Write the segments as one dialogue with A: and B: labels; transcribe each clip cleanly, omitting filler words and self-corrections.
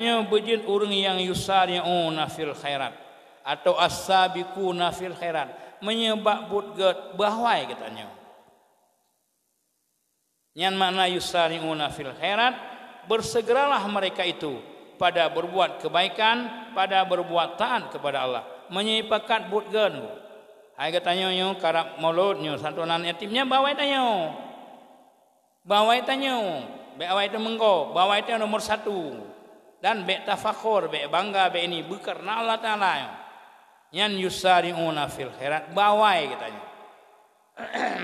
A: Nya bejin orang yang yusari'una fil khairat atau as-sabiquna fil khairat menyebab budget bahwai katanya. Yang makna yusari'una fil khairat, bersegeralah mereka itu pada berbuat kebaikan, pada berbuat taat kepada Allah, menyipakat budget. Hai katanya nyo karap maulud nyo santunan yatimnya bawai tanyo. Bawai tanyo, bawai itu mengko, bawai itu nomor 1. Dan be tafakur, be bangga, be ini karena Allah Ta'ala. Yan yusari'una fil khairat bawai katanya.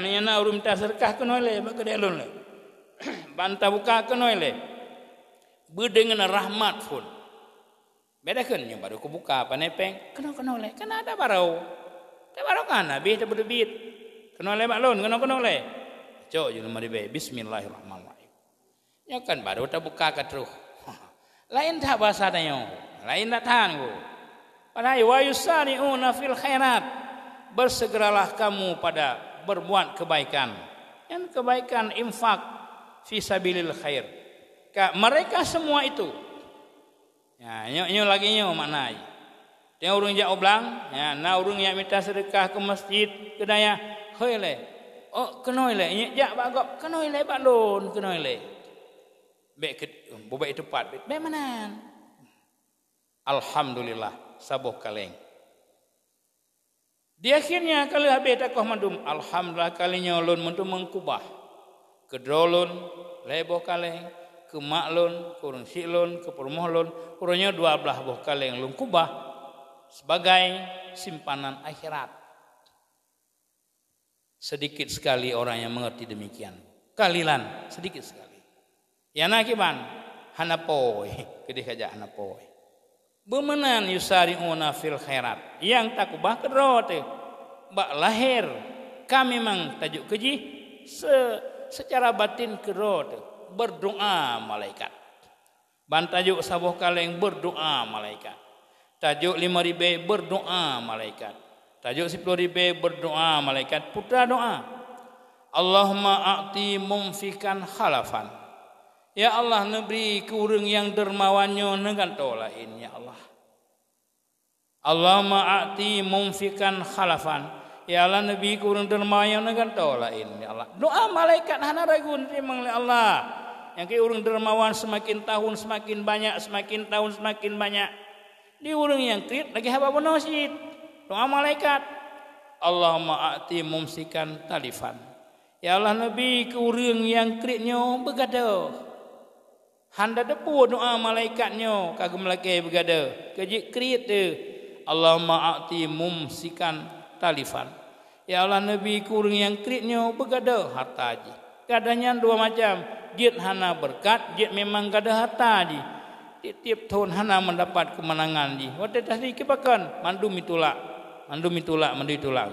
A: Menyana urum taserkah kenole bagedelun le. Banta buka kenole. Bedengan rahmat pun. Bedakeun nya baru ku buka panepeng, kenole. Kan ada barau. Teh barau kana bih teh berdebit. Kenole baklun, kenole. Cok jeung mari be bismillahirrahmanirrahim. Ya kan baru teh buka ka terus. Lain tak bahasa dayo, lain tak tanggu. Padahal wa yusari'una fil khairat, bersegeralah kamu pada berbuat kebaikan. Yang kebaikan infak fi sabilil khair. Mereka semua itu. Ya, nyo lagi nyo maknai. Dia urang jak oblang, ya, na urang yang minta sedekah ke masjid, ke daya, heuy le. Oh, kenoi le, jak bagok, kenoi le baklun, kenoi le. Bobek tepat be manan. Alhamdulillah sabuh kaleng. Di akhirnya kalau habis takoh mandum alhamdulillah kalinya ulun mentu mengkubah. Kedrolun leboh kaleng, ke maklun, kurang silun, ke permohlun, kurangnya 12 boh kaleng lun kubah sebagai simpanan akhirat. Sedikit sekali orang yang mengerti demikian. Kalilan sedikit sekali. Ya nakiban hanapoy kedih kaja hanapoy. Bemenan yusari'una fil khairat. Yang takubah kedro teh. Bak lahir kami memang tajuk keji secara batin kedro teh berdoa malaikat. Ban tajuk sabuh kaleng berdoa malaikat. Tajuk 5.000 berdoa malaikat. Tajuk 10.000 berdoa malaikat putra doa. Allahumma a'ti mumfikan khalafan. Ya Allah neberi ke urang yang dermawannya dengan tolain ya Allah. Allahumma a'ti mumfikan khalafan. Ya Allah neberi ke urang dermawannya dengan tolain ya Allah. Doa malaikat hana ragun terima oleh Allah. Yang ke urang dermawan semakin tahun semakin banyak, semakin tahun semakin banyak. Di urang yang krit lagi haba bonosit. Doa malaikat. Allahumma a'ti mumsikan talifan. Ya Allah neberi ke urang yang kritnya begaduh. Handa depu doa malaikatnya kagem laki begada kejik kriit de Allahumma a'ti mumsikan talifan. Ya Allah nabi kurang yang kriitnya begada harta ji. Kadanya 2 macam, jit hana berkat, jit memang gada harta ji. Tiap tahun hana mendapat kemenangan ji. Waktu tadi kebakan mandum itulak, mandu itulak.